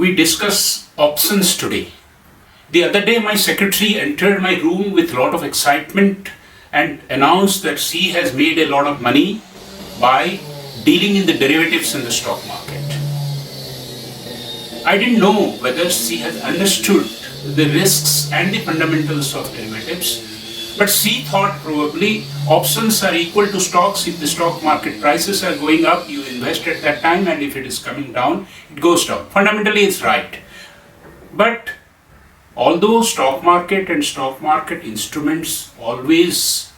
we discuss options today. The other day, my secretary entered my room with a lot of excitement and announced that she has made a lot of money by dealing in the derivatives in the stock market. I didn't know whether she has understood the risks and the fundamentals of derivatives, but she thought probably options are equal to stocks. If the stock market prices are going up, you invest at that time, and if it is coming down, it goes down. Fundamentally, it's right. But although stock market and stock market instruments always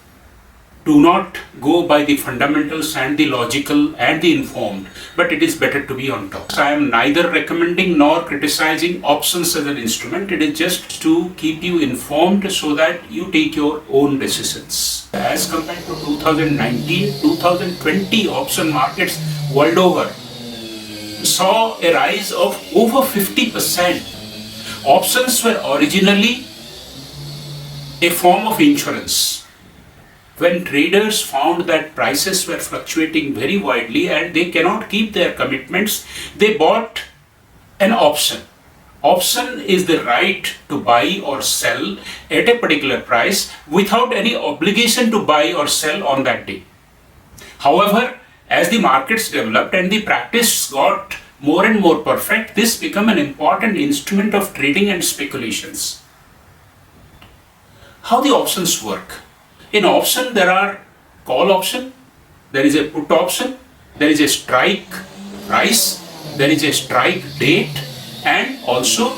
do not go by the fundamentals and the logical and the informed, but it is better to be on top. So I am neither recommending nor criticizing options as an instrument. It is just to keep you informed so that you take your own decisions. As compared to 2019, 2020 option markets world over saw a rise of over 50%. Options were originally a form of insurance. When traders found that prices were fluctuating very widely and they cannot keep their commitments, they bought an option. Option is the right to buy or sell at a particular price without any obligation to buy or sell on that day. However, as the markets developed and the practice got more and more perfect, this became an important instrument of trading and speculations. How the options work? In option, there are call option, there is a put option, there is a strike price, there is a strike date, and also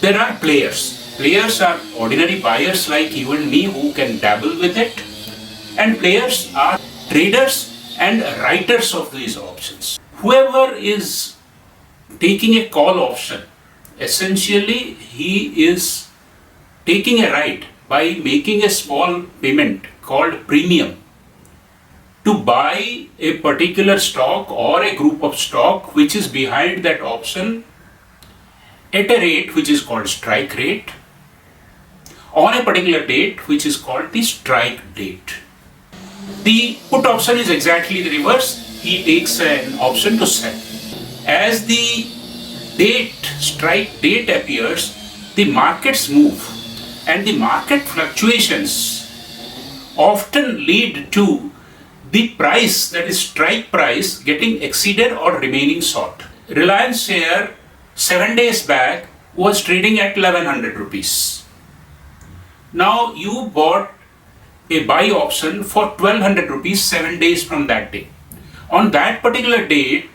there are players. Players are ordinary buyers like you and me who can dabble with it, and players are traders and writers of these options. Whoever is taking a call option, essentially he is taking a right by making a small payment called premium to buy a particular stock or a group of stock which is behind that option at a rate which is called strike rate on a particular date which is called the strike date. The put option is exactly the reverse. He takes an option to sell. As the strike date appears, the markets move. And the market fluctuations often lead to the price, that is strike price, getting exceeded or remaining short. Reliance share 7 days back was trading at 1100 rupees. Now you bought a buy option for 1200 rupees 7 days from that day. On that particular date,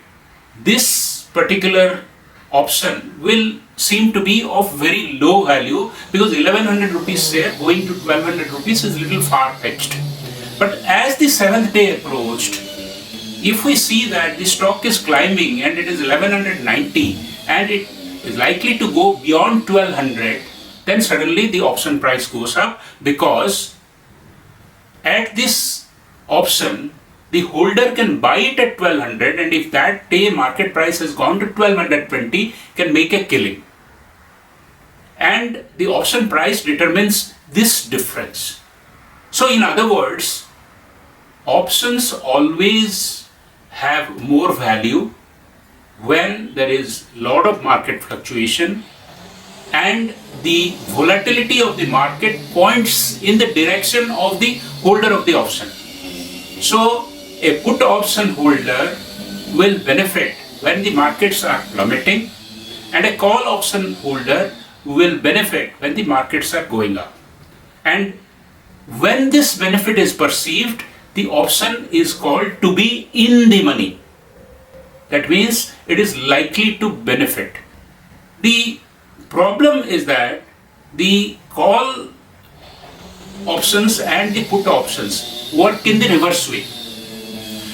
this particular option will seem to be of very low value because 1100 rupees share going to 1200 rupees is a little far-fetched. But as the 7th day approached, if we see that the stock is climbing and it is 1190 and it is likely to go beyond 1200, then suddenly the option price goes up, because at this option the holder can buy it at 1200, and if that day market price has gone to 1220, can make a killing. And the option price determines this difference. So in other words, options always have more value when there is a lot of market fluctuation and the volatility of the market points in the direction of the holder of the option. So a put option holder will benefit when the markets are plummeting, and a call option holder will benefit when the markets are going up. And when this benefit is perceived, the option is called to be in the money. That means it is likely to benefit. The problem is that the call options and the put options work in the reverse way.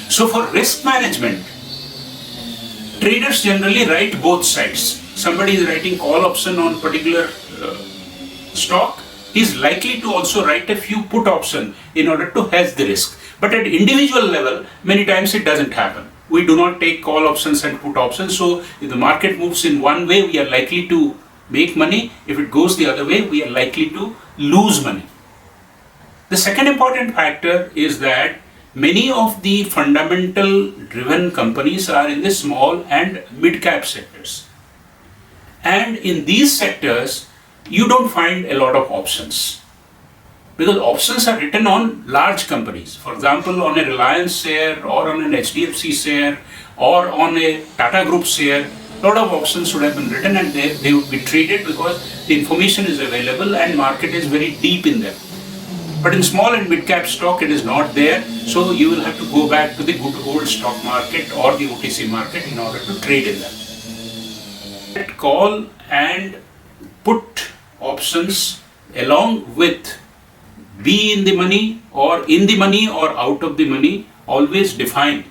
So for risk management, traders generally write both sides. Somebody is writing call option on particular stock, he is likely to also write a few put option in order to hedge the risk. But at individual level, many times it doesn't happen. We do not take call options and put options. So if the market moves in one way, we are likely to make money. If it goes the other way, we are likely to lose money. The second important factor is that many of the fundamental driven companies are in the small and mid cap sectors. And in these sectors, you don't find a lot of options, because options are written on large companies. For example, on a Reliance share or on an HDFC share or on a Tata Group share, a lot of options would have been written and they would be traded because the information is available and market is very deep in them. But in small and mid cap stock, it is not there. So you will have to go back to the good old stock market or the OTC market in order to trade in them. Call and put options along with be in the money or out of the money, always define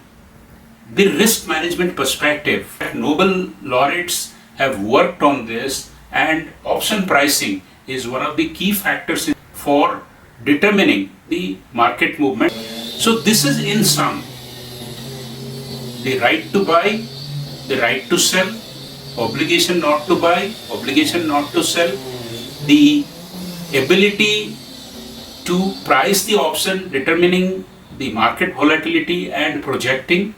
the risk management perspective. Nobel laureates have worked on this, and option pricing is one of the key factors for determining the market movement. So this is in sum: the right to buy, the right to sell, obligation not to buy, obligation not to sell, the ability to price the option, determining the market volatility and projecting,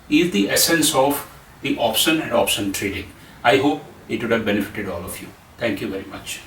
is the essence of the option and option trading. I hope it would have benefited all of you. Thank you very much.